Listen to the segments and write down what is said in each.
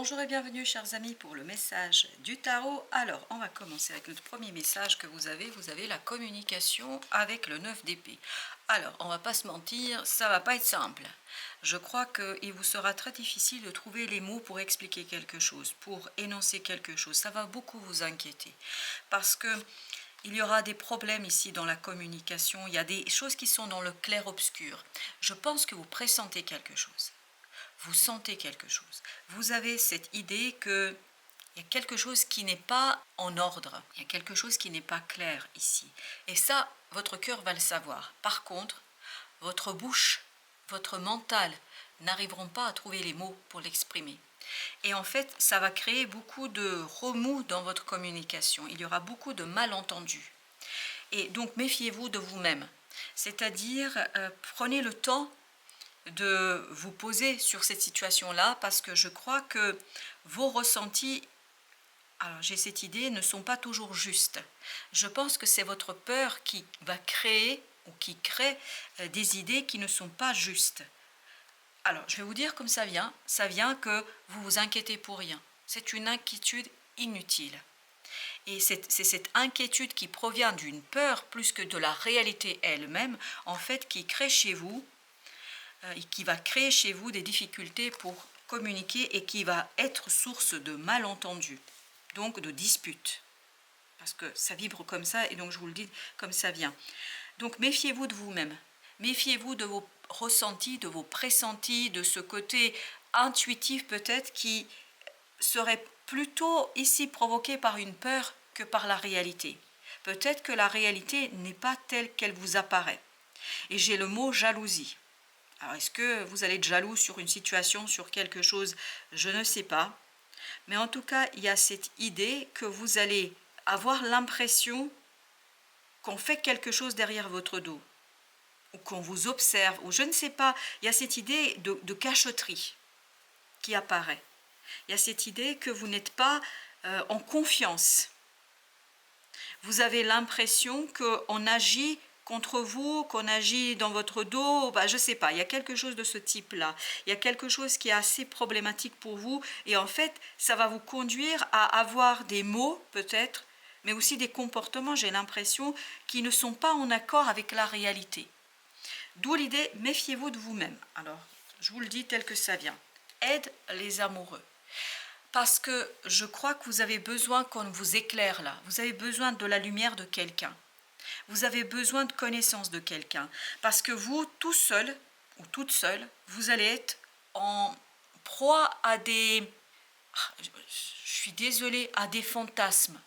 Bonjour et bienvenue chers amis pour le message du tarot. Alors on va commencer avec notre premier message que vous avez la communication avec le 9 d'épée. Alors on va pas se mentir, ça va pas être simple. Je crois qu'il vous sera très difficile de trouver les mots pour expliquer quelque chose, pour énoncer quelque chose. Ça va beaucoup vous inquiéter parce que il y aura des problèmes ici dans la communication, il y a des choses qui sont dans le clair-obscur. Je pense que vous pressentez quelque chose. Vous sentez quelque chose. Vous avez cette idée qu'il y a quelque chose qui n'est pas en ordre. Il y a quelque chose qui n'est pas clair ici. Et ça, votre cœur va le savoir. Par contre, votre bouche, votre mental n'arriveront pas à trouver les mots pour l'exprimer. Et en fait, ça va créer beaucoup de remous dans votre communication. Il y aura beaucoup de malentendus. Et donc, méfiez-vous de vous-même. C'est-à-dire, prenez le temps de vous poser sur cette situation-là parce que je crois que vos ressentis, alors j'ai cette idée, ne sont pas toujours justes. Je pense que c'est votre peur qui va créer ou qui crée des idées qui ne sont pas justes. Alors je vais vous dire comme ça vient que vous vous inquiétez pour rien. C'est une inquiétude inutile. Et c'est cette inquiétude qui provient d'une peur plus que de la réalité elle-même, en fait, qui crée chez vous et qui va créer chez vous des difficultés pour communiquer et qui va être source de malentendus, donc de disputes. Parce que ça vibre comme ça et donc je vous le dis comme ça vient. Donc méfiez-vous de vous-même, méfiez-vous de vos ressentis, de vos pressentis, de ce côté intuitif peut-être qui serait plutôt ici provoqué par une peur que par la réalité. Peut-être que la réalité n'est pas telle qu'elle vous apparaît. Et j'ai le mot jalousie. Alors, est-ce que vous allez être jaloux sur une situation, sur quelque chose? Je ne sais pas. Mais en tout cas, il y a cette idée que vous allez avoir l'impression qu'on fait quelque chose derrière votre dos, ou qu'on vous observe, ou je ne sais pas. Il y a cette idée de cachotterie qui apparaît. Il y a cette idée que vous n'êtes pas en confiance. Vous avez l'impression qu'on agit contre vous, qu'on agit dans votre dos, je ne sais pas, il y a quelque chose de ce type-là. Il y a quelque chose qui est assez problématique pour vous et en fait, ça va vous conduire à avoir des mots peut-être, mais aussi des comportements, j'ai l'impression, qui ne sont pas en accord avec la réalité. D'où l'idée, méfiez-vous de vous-même. Alors, je vous le dis tel que ça vient. Aide les amoureux. Parce que je crois que vous avez besoin qu'on vous éclaire là. Vous avez besoin de la lumière de quelqu'un. Vous avez besoin de connaissance de quelqu'un. Parce que vous, tout seul ou toute seule, vous allez être en proie à je suis désolée, à des fantasmes.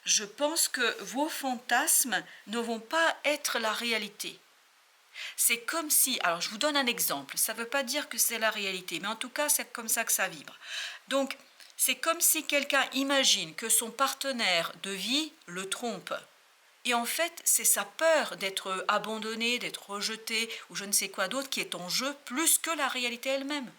Je pense que vos fantasmes ne vont pas être la réalité. C'est comme si, alors je vous donne un exemple, ça ne veut pas dire que c'est la réalité, mais en tout cas c'est comme ça que ça vibre. Donc c'est comme si quelqu'un imagine que son partenaire de vie le trompe. Et en fait, c'est sa peur d'être abandonné, d'être rejeté ou je ne sais quoi d'autre qui est en jeu plus que la réalité elle-même.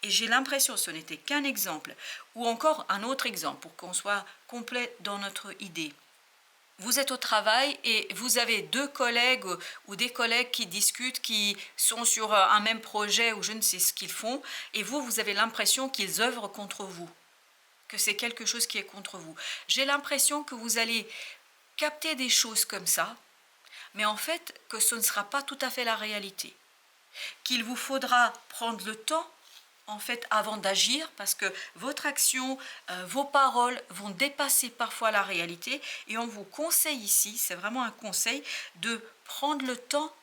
Et j'ai l'impression, ce n'était qu'un exemple, ou encore un autre exemple pour qu'on soit complet dans notre idée. Vous êtes au travail et vous avez deux collègues ou des collègues qui discutent, qui sont sur un même projet ou je ne sais ce qu'ils font, et vous avez l'impression qu'ils œuvrent contre vous, que c'est quelque chose qui est contre vous. J'ai l'impression que vous allez capter des choses comme ça, mais en fait que ce ne sera pas tout à fait la réalité. Qu'il vous faudra prendre le temps en fait avant d'agir parce que votre action, vos paroles vont dépasser parfois la réalité et on vous conseille ici, c'est vraiment un conseil, de prendre le temps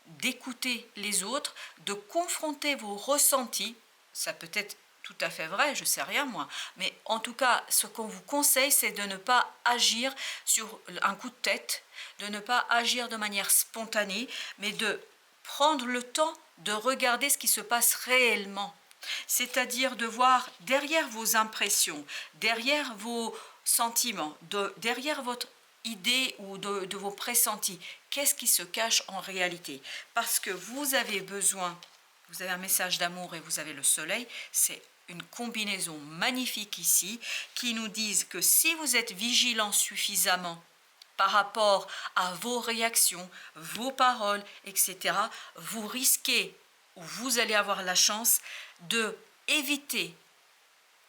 d'écouter les autres, de confronter vos ressentis. Ça peut être tout à fait vrai, je ne sais rien moi, mais en tout cas ce qu'on vous conseille c'est de ne pas agir sur un coup de tête, de ne pas agir de manière spontanée, mais de prendre le temps de regarder ce qui se passe réellement. C'est-à-dire de voir derrière vos impressions, derrière vos sentiments, derrière votre idée ou de vos pressentis, qu'est-ce qui se cache en réalité? Parce que vous avez besoin, vous avez un message d'amour et vous avez le soleil, c'est une combinaison magnifique ici qui nous disent que si vous êtes vigilant suffisamment par rapport à vos réactions, vos paroles, etc., vous risquez ou vous allez avoir la chance de éviter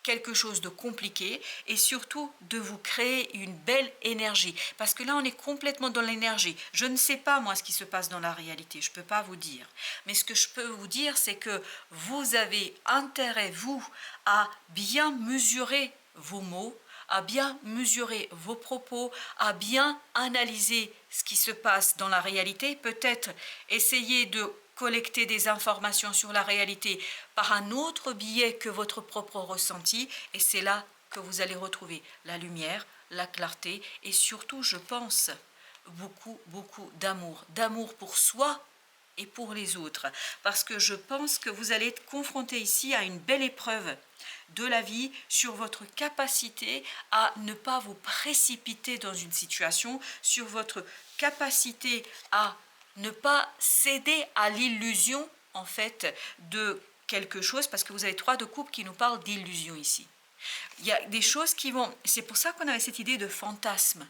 quelque chose de compliqué et surtout de vous créer une belle énergie. Parce que là, on est complètement dans l'énergie. Je ne sais pas, moi, ce qui se passe dans la réalité. Je ne peux pas vous dire. Mais ce que je peux vous dire, c'est que vous avez intérêt, vous, à bien mesurer vos mots, à bien mesurer vos propos, à bien analyser ce qui se passe dans la réalité, peut-être essayer de collecter des informations sur la réalité par un autre biais que votre propre ressenti, et c'est là que vous allez retrouver la lumière, la clarté, et surtout, je pense, beaucoup d'amour pour soi et pour les autres, parce que je pense que vous allez être confronté ici à une belle épreuve de la vie sur votre capacité à ne pas vous précipiter dans une situation, sur votre capacité à ne pas céder à l'illusion en fait de quelque chose, parce que vous avez 3 de coupe qui nous parlent d'illusion ici. Il y a des choses qui vont... C'est pour ça qu'on avait cette idée de fantasme.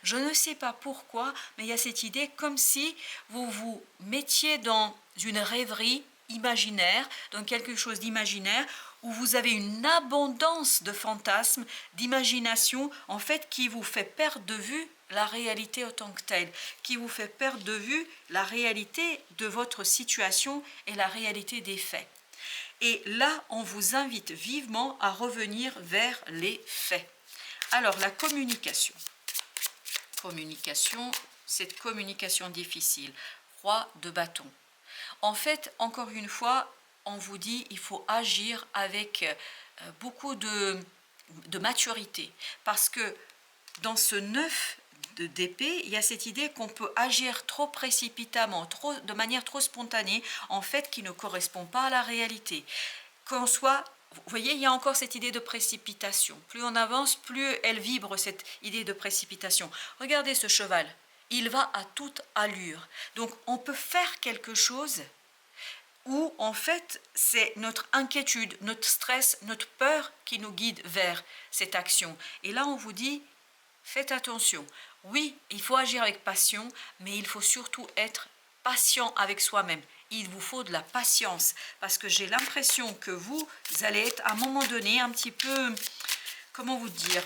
Je ne sais pas pourquoi, mais il y a cette idée comme si vous vous mettiez dans une rêverie imaginaire, dans quelque chose d'imaginaire, où vous avez une abondance de fantasmes, d'imagination, en fait, qui vous fait perdre de vue la réalité en tant que telle, qui vous fait perdre de vue la réalité de votre situation et la réalité des faits. Et là, on vous invite vivement à revenir vers les faits. Alors, la communication. Cette communication difficile. Roi de bâton. En fait, encore une fois, on vous dit il faut agir avec beaucoup de maturité. Parce que dans ce 9 d'épée, il y a cette idée qu'on peut agir trop précipitamment, de manière trop spontanée, en fait, qui ne correspond pas à la réalité. Qu'on soit... Vous voyez, il y a encore cette idée de précipitation. Plus on avance, plus elle vibre, cette idée de précipitation. Regardez ce cheval, il va à toute allure. Donc, on peut faire quelque chose où, en fait, c'est notre inquiétude, notre stress, notre peur qui nous guide vers cette action. Et là, on vous dit, faites attention. Oui, il faut agir avec passion, mais il faut surtout être patient avec soi-même. Il vous faut de la patience, parce que j'ai l'impression que vous allez être à un moment donné un petit peu, comment vous dire,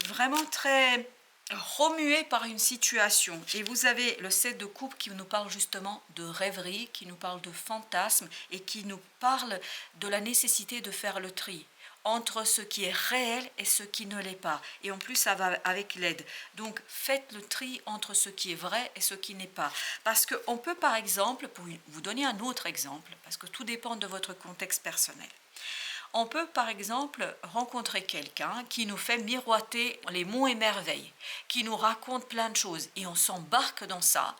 vraiment très remué par une situation. Et vous avez le 7 de coupe qui nous parle justement de rêverie, qui nous parle de fantasme et qui nous parle de la nécessité de faire le tri entre ce qui est réel et ce qui ne l'est pas. Et en plus, ça va avec l'aide. Donc, faites le tri entre ce qui est vrai et ce qui n'est pas. Parce qu'on peut, par exemple, pour vous donner un autre exemple, parce que tout dépend de votre contexte personnel, on peut, par exemple, rencontrer quelqu'un qui nous fait miroiter les monts et merveilles, qui nous raconte plein de choses, et on s'embarque dans ça,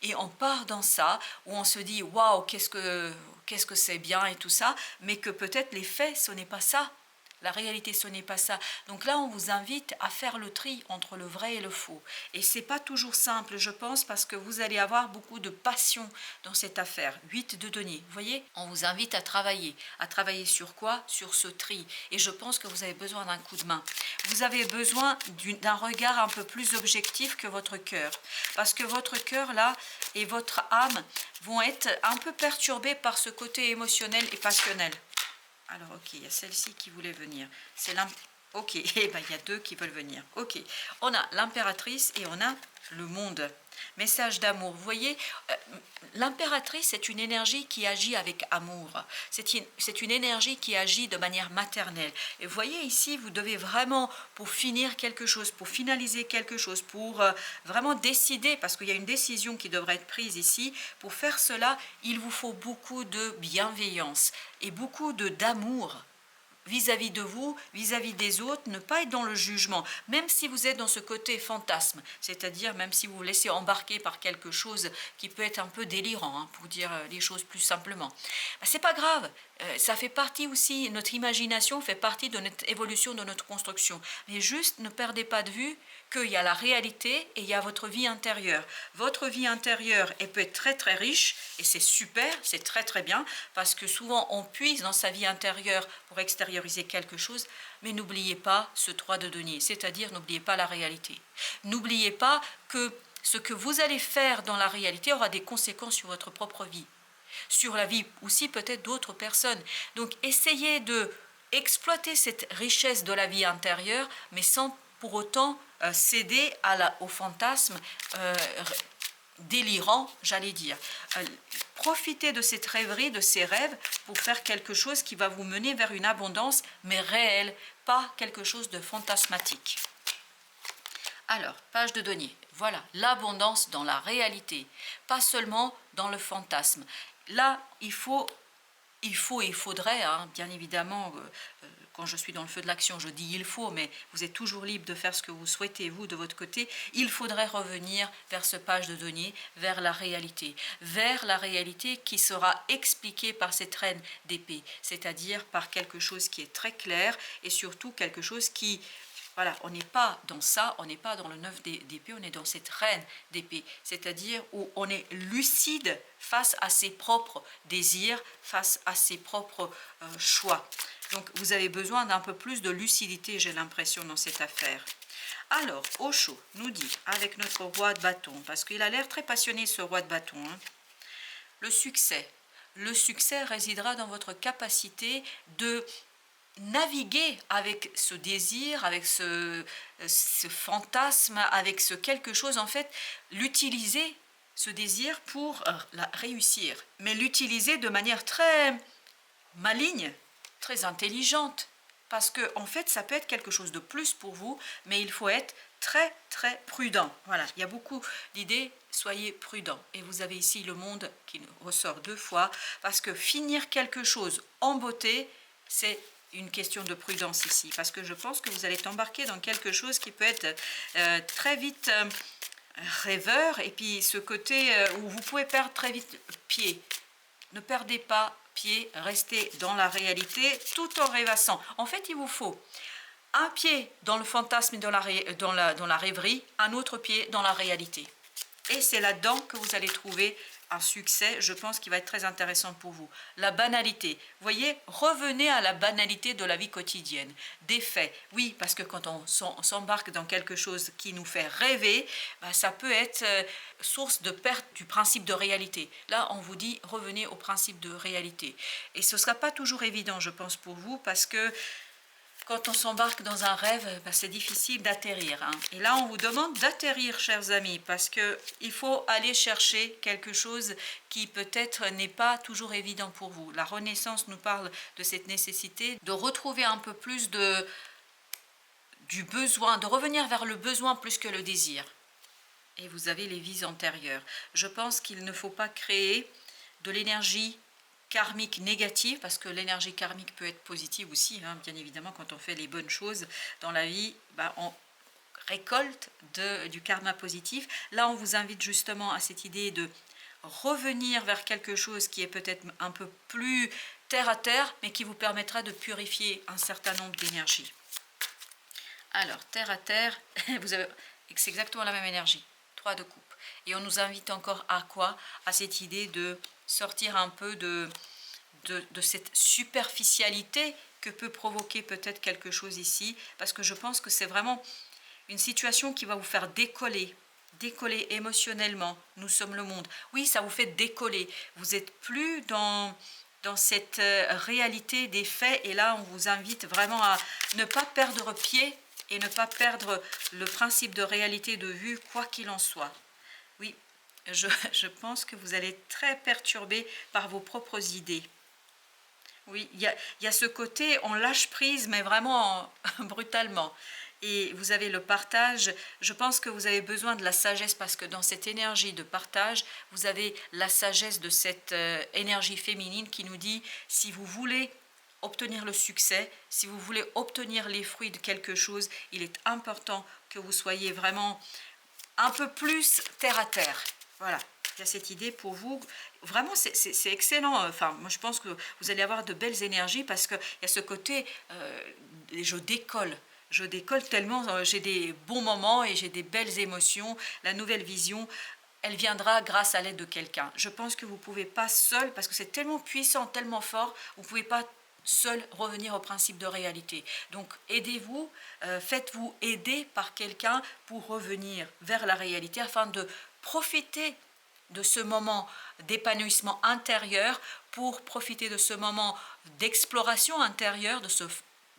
et on part dans ça, où on se dit « Waouh, qu'est-ce que c'est bien » et tout ça, mais que peut-être les faits, ce n'est pas ça. La réalité, ce n'est pas ça. Donc là, on vous invite à faire le tri entre le vrai et le faux. Et ce n'est pas toujours simple, je pense, parce que vous allez avoir beaucoup de passion dans cette affaire. 8 de denier. Vous voyez, on vous invite à travailler. À travailler sur quoi? Sur ce tri. Et je pense que vous avez besoin d'un coup de main. Vous avez besoin d'un regard un peu plus objectif que votre cœur. Parce que votre cœur, là, et votre âme vont être un peu perturbés par ce côté émotionnel et passionnel. Alors, ok, il y a celle-ci qui voulait venir. C'est ok, eh ben, il y a 2 qui veulent venir. Ok, on a l'impératrice et on a le monde. Message d'amour. Vous voyez, l'impératrice, c'est une énergie qui agit avec amour. C'est une énergie qui agit de manière maternelle. Et vous voyez ici, vous devez vraiment, pour finir quelque chose, pour finaliser quelque chose, pour vraiment décider, parce qu'il y a une décision qui devrait être prise ici, pour faire cela, il vous faut beaucoup de bienveillance et beaucoup d'amour vis-à-vis de vous, vis-à-vis des autres, ne pas être dans le jugement, même si vous êtes dans ce côté fantasme, c'est-à-dire même si vous vous laissez embarquer par quelque chose qui peut être un peu délirant, hein, pour dire les choses plus simplement. Ben, c'est pas grave, ça fait partie aussi, notre imagination fait partie de notre évolution, de notre construction, mais juste ne perdez pas de vue qu'il y a la réalité et il y a votre vie intérieure. Votre vie intérieure, elle peut être très très riche et c'est super, c'est très très bien parce que souvent on puise dans sa vie intérieure pour extérioriser quelque chose, mais n'oubliez pas ce 3 de denier, c'est-à-dire n'oubliez pas la réalité. N'oubliez pas que ce que vous allez faire dans la réalité aura des conséquences sur votre propre vie, sur la vie aussi peut-être d'autres personnes. Donc essayez de exploiter cette richesse de la vie intérieure, mais sans pour autant céder au fantasme délirant, j'allais dire. Profitez de cette rêverie, de ces rêves, pour faire quelque chose qui va vous mener vers une abondance, mais réelle, pas quelque chose de fantasmatique. Alors, page de denier, voilà, l'abondance dans la réalité, pas seulement dans le fantasme. Là, il faudrait, hein, bien évidemment, quand je suis dans le feu de l'action, je dis il faut, mais vous êtes toujours libre de faire ce que vous souhaitez, vous, de votre côté. Il faudrait revenir vers ce page de denier, vers la réalité qui sera expliquée par cette reine d'épée, c'est-à-dire par quelque chose qui est très clair et surtout quelque chose qui... Voilà, on n'est pas dans ça, on n'est pas dans le 9 d'épée, on est dans cette reine d'épée, c'est-à-dire où on est lucide face à ses propres désirs, face à ses propres choix. Donc vous avez besoin d'un peu plus de lucidité, j'ai l'impression, dans cette affaire. Alors, Osho nous dit, avec notre roi de bâton, parce qu'il a l'air très passionné ce roi de bâton, hein, le succès. Le succès résidera dans votre capacité de naviguer avec ce désir, avec ce fantasme, avec ce quelque chose, en fait, l'utiliser, ce désir, pour réussir, mais l'utiliser de manière très maligne, très intelligente, parce que en fait, ça peut être quelque chose de plus pour vous, mais il faut être très très prudent. Voilà, il y a beaucoup d'idées, soyez prudent. Et vous avez ici le monde qui ressort 2 fois, parce que finir quelque chose en beauté, c'est une question de prudence ici, parce que je pense que vous allez t'embarquer dans quelque chose qui peut être très vite rêveur, et puis ce côté où vous pouvez perdre très vite pied. Ne perdez pas pied, restez dans la réalité tout en rêvassant. En fait, il vous faut un pied dans le fantasme et dans la rêverie, un autre pied dans la réalité. Et c'est là-dedans que vous allez trouver un succès, je pense, qui va être très intéressant pour vous. La banalité. Vous voyez, revenez à la banalité de la vie quotidienne. Des faits. Oui, parce que quand on s'embarque dans quelque chose qui nous fait rêver, bah, ça peut être source de perte du principe de réalité. Là, on vous dit, revenez au principe de réalité. Et ce ne sera pas toujours évident, je pense, pour vous, parce que quand on s'embarque dans un rêve, ben c'est difficile d'atterrir. Hein. Et là, on vous demande d'atterrir, chers amis, parce qu'il faut aller chercher quelque chose qui peut-être n'est pas toujours évident pour vous. La Renaissance nous parle de cette nécessité de retrouver un peu plus du besoin, de revenir vers le besoin plus que le désir. Et vous avez les vies antérieures. Je pense qu'il ne faut pas créer de l'énergie karmique négative, parce que l'énergie karmique peut être positive aussi, hein, bien évidemment, quand on fait les bonnes choses dans la vie, bah, on récolte du karma positif. Là, on vous invite justement à cette idée de revenir vers quelque chose qui est peut-être un peu plus terre à terre, mais qui vous permettra de purifier un certain nombre d'énergies. Alors, terre à terre, c'est exactement la même énergie, 3 de coupe. Et on nous invite encore à quoi? À cette idée de sortir un peu de cette superficialité que peut provoquer peut-être quelque chose ici, parce que je pense que c'est vraiment une situation qui va vous faire décoller émotionnellement. Nous sommes le monde. Oui, ça vous fait décoller. Vous n'êtes plus dans cette réalité des faits, et là, on vous invite vraiment à ne pas perdre pied et ne pas perdre le principe de réalité de vue, quoi qu'il en soit. Oui, je pense que vous allez être très perturbé par vos propres idées. Oui, il y a ce côté, on lâche prise, mais vraiment brutalement. Et vous avez le partage. Je pense que vous avez besoin de la sagesse, parce que dans cette énergie de partage, vous avez la sagesse de cette énergie féminine qui nous dit, si vous voulez obtenir le succès, si vous voulez obtenir les fruits de quelque chose, il est important que vous soyez vraiment un peu plus terre à terre. Voilà, il y a cette idée pour vous. Vraiment, c'est excellent. Enfin, moi, je pense que vous allez avoir de belles énergies, parce qu'il y a ce côté, je décolle. Je décolle tellement, j'ai des bons moments et j'ai des belles émotions. La nouvelle vision, elle viendra grâce à l'aide de quelqu'un. Je pense que vous ne pouvez pas seul, parce que c'est tellement puissant, tellement fort, vous ne pouvez pas seul revenir au principe de réalité. Donc aidez-vous, faites-vous aider par quelqu'un pour revenir vers la réalité, afin de profiter de ce moment d'épanouissement intérieur pour profiter de ce moment d'exploration intérieure, de ce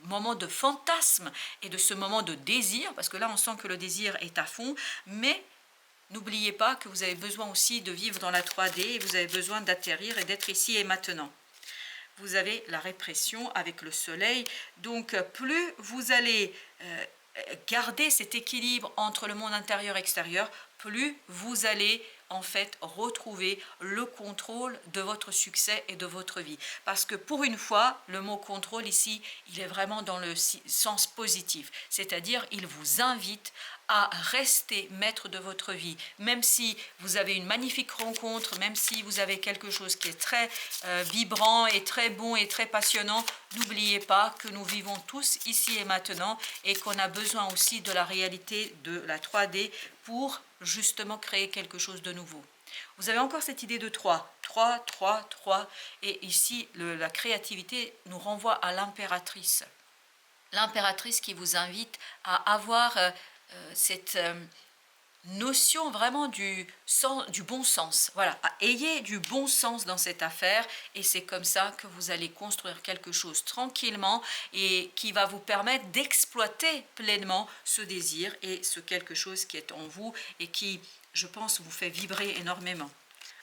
moment de fantasme et de ce moment de désir, parce que là on sent que le désir est à fond, mais n'oubliez pas que vous avez besoin aussi de vivre dans la 3D et vous avez besoin d'atterrir et d'être ici et maintenant. Vous avez la répression avec le soleil, donc plus vous allez garder cet équilibre entre le monde intérieur et extérieur, plus vous allez en fait retrouver le contrôle de votre succès et de votre vie. Parce que pour une fois, le mot contrôle ici, il est vraiment dans le sens positif. C'est-à-dire, il vous invite à rester maître de votre vie. Même si vous avez une magnifique rencontre, même si vous avez quelque chose qui est très vibrant et très bon et très passionnant, n'oubliez pas que nous vivons tous ici et maintenant et qu'on a besoin aussi de la réalité de la 3D pour justement créer quelque chose de nouveau. Vous avez encore cette idée de 3, 3, 3, 3, et ici la créativité nous renvoie à l'impératrice. L'impératrice qui vous invite à avoir cette notion vraiment du bon sens. Voilà, ayez du bon sens dans cette affaire et c'est comme ça que vous allez construire quelque chose tranquillement et qui va vous permettre d'exploiter pleinement ce désir et ce quelque chose qui est en vous et qui, je pense, vous fait vibrer énormément.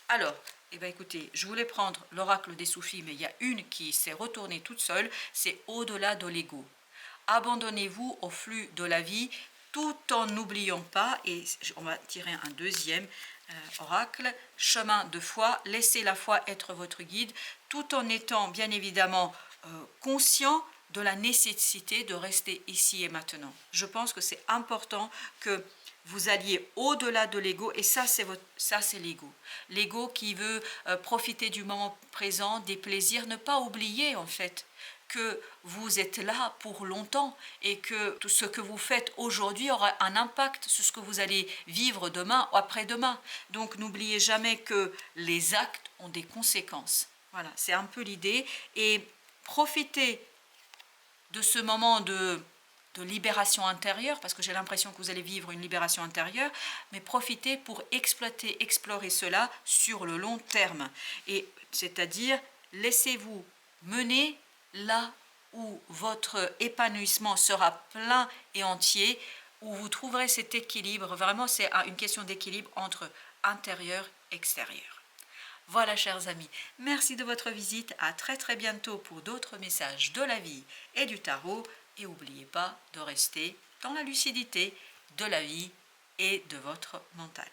Alors, eh bien, écoutez, je voulais prendre l'oracle des soufis, mais il y a une qui s'est retournée toute seule, c'est au-delà de l'ego. Abandonnez-vous au flux de la vie, tout en n'oubliant pas, et on va tirer un deuxième oracle, chemin de foi, laissez la foi être votre guide, tout en étant bien évidemment conscient de la nécessité de rester ici et maintenant. Je pense que c'est important que vous alliez au-delà de l'ego, et ça c'est l'ego. L'ego qui veut profiter du moment présent, des plaisirs, ne pas oublier en fait que vous êtes là pour longtemps et que tout ce que vous faites aujourd'hui aura un impact sur ce que vous allez vivre demain ou après-demain. Donc n'oubliez jamais que les actes ont des conséquences. Voilà, c'est un peu l'idée. Et profitez de ce moment de libération intérieure, parce que j'ai l'impression que vous allez vivre une libération intérieure, mais profitez pour explorer cela sur le long terme. Et c'est-à-dire, laissez-vous mener là où votre épanouissement sera plein et entier, où vous trouverez cet équilibre. Vraiment, c'est une question d'équilibre entre intérieur et extérieur. Voilà, chers amis, merci de votre visite. À très très bientôt pour d'autres messages de la vie et du tarot. Et n'oubliez pas de rester dans la lucidité de la vie et de votre mental.